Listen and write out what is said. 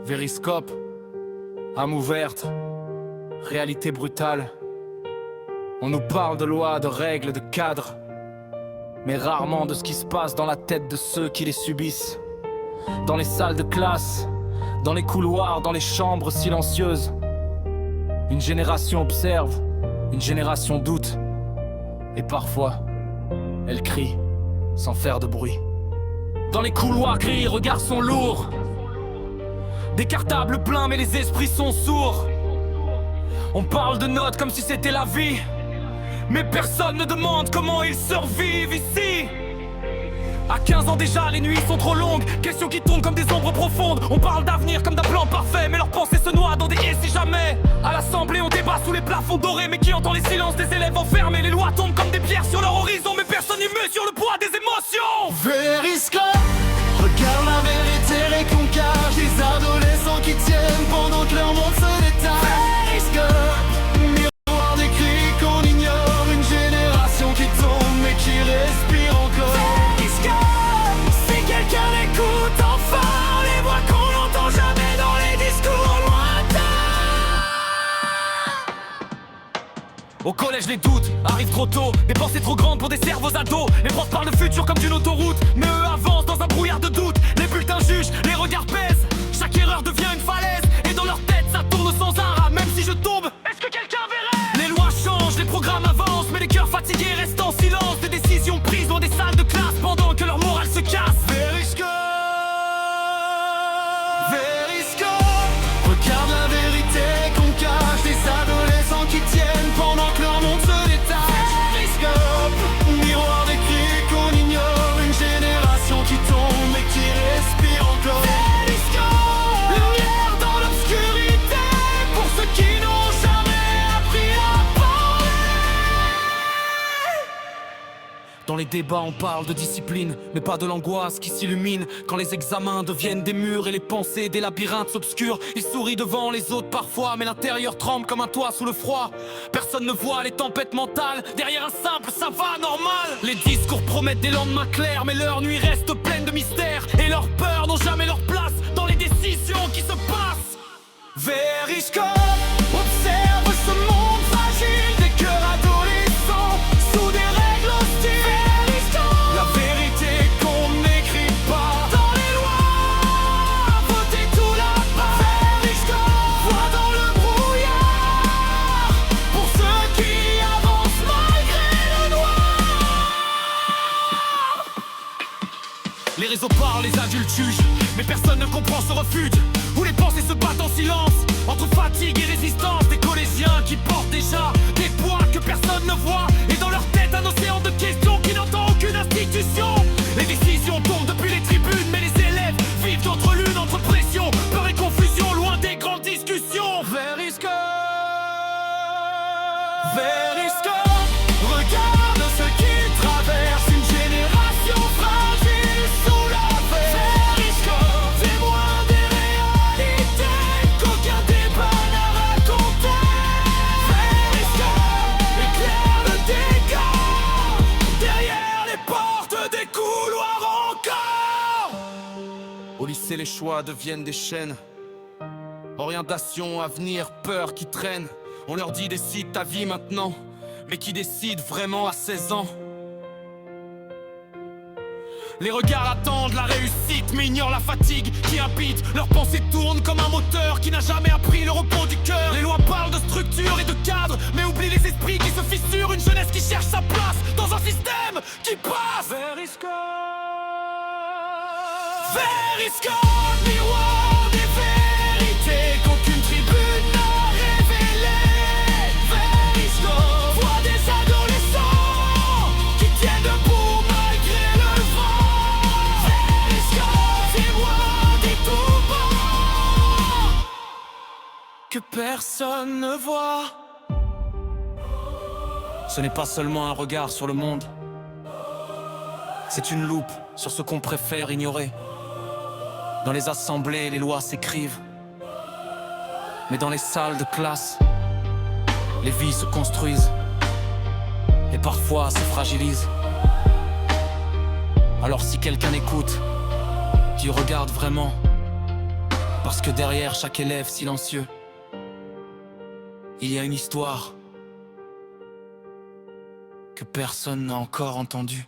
Vériscope, âme ouverte, réalité brutale. On nous parle de lois, de règles, de cadres, mais rarement de ce qui se passe dans la tête de ceux qui les subissent. Dans les salles de classe, dans les couloirs, dans les chambres silencieuses. Une génération observe, une génération doute, et parfois, elle crie sans faire de bruit. Dans les couloirs gris, regards sont lourds. Des cartables pleins mais les esprits sont sourds. On parle de notes comme si c'était la vie, mais personne ne demande comment ils survivent ici. À 15 ans déjà, les nuits sont trop longues. Questions qui tournent comme des ombres profondes. On parle d'avenir comme d'un plan parfait, mais leurs pensées se noient dans des et si jamais. À l'assemblée on débat sous les plafonds dorés, mais qui entend les silences des élèves enfermés. Les lois tombent comme des pierres sur leur horizon, mais personne n'y mesure le poids des émotions. Vériscope, regarde la vérité, les concages des adolescents qui tiennent pendant que leur monde se détache. Vériscope, miroir des cris qu'on ignore, une génération qui tombe mais qui respire encore. Vériscope, si quelqu'un écoute enfin les voix qu'on n'entend jamais dans les discours lointains. Au collège les doutes arrivent trop tôt, des pensées trop grandes pour des cerveaux ados. Les profs parlent de futur comme d'une autoroute, mais eux avancent dans un brouillard de doute. Les bulletins jugent, les regards pèsent, chaque erreur devient une falaise. Et dans leur tête ça tourne sans arrêt, même si je tombe, est-ce que quelqu'un verrait? Les lois changent, les programmes avancent, mais les cœurs fatigués restent en silence. Des décisions prises dans des salles de classe pendant que leur morale se casse. Vériscope, Vériscope, regarde la vérité qu'on cache des adolescents qui tiennent pendant que leur monde se détache. Vériscope, miroir des cris qu'on ignore, une génération qui tombe mais qui respire encore. Vériscope, lumière dans l'obscurité pour ceux qui n'ont jamais appris à parler. Dans les débats on parle de discipline, mais pas de l'angoisse qui s'illumine. Quand les examens deviennent des murs et les pensées des labyrinthes s'obscurent. Ils sourient devant les autres parfois, mais l'intérieur tremble comme un toit sous le froid. Personne ne voit les tempêtes mentales derrière un simple ça va normal. Les discours promettent des lendemains clairs, mais leurs nuits restent pleines de mystères. Et leurs peurs n'ont jamais leur place dans les décisions qui se passent. Vériscope, observe ce monde fragile des cœurs adolescents sous des règles hostiles. Vériscope, la vérité qu'on n'écrit pas dans les lois, votez tout là-bas. Vériscope, voix dans le brouillard pour ceux qui avancent malgré le noir. Les réseaux parlent, les adultes jugent, mais personne ne comprend ce refuge où les pensées se battent en silence entre fatigue et résistance. Des collégiens qui portent déjà des poids que personne ne voit, et dans leur tête un océan de questions qui n'entend aucune institution. Les décisions tombent depuis les tribunes, mais les élèves vivent entre l'une, entre pression, peur et confusion, loin des grandes discussions. Vériscope, Vériscope, regarde ce qui traverse une génération fragile sous la verre. Vériscope, témoin des réalités qu'aucun débat n'a raconté. Vériscope, éclaire le dégât derrière les portes des couloirs encore. Au lycée les choix deviennent des chaînes, orientation, avenir, peur qui traîne. On leur dit décide ta vie maintenant, mais qui décide vraiment à 16 ans? Les regards attendent la réussite, mais ignorent la fatigue qui habite. Leurs pensées tournent comme un moteur qui n'a jamais appris le repos du cœur. Les lois parlent de structure et de cadre, mais oublient les esprits qui se fissurent. Une jeunesse qui cherche sa place dans un système qui passe. Vériscope, Vériscope, miroir des vérités qu'aucune tribune n'a révélées. Vériscope, voix des adolescents qui tiennent debout malgré le vent. Vériscope, témoin des tourments que personne ne voit. Ce n'est pas seulement un regard sur le monde, c'est une loupe sur ce qu'on préfère ignorer. Dans les assemblées, les lois s'écrivent, mais dans les salles de classe, les vies se construisent et parfois se fragilisent. Alors si quelqu'un écoute, qui regarde vraiment, Parce que derrière chaque élève silencieux, il y a une histoire que personne n'a encore entendue.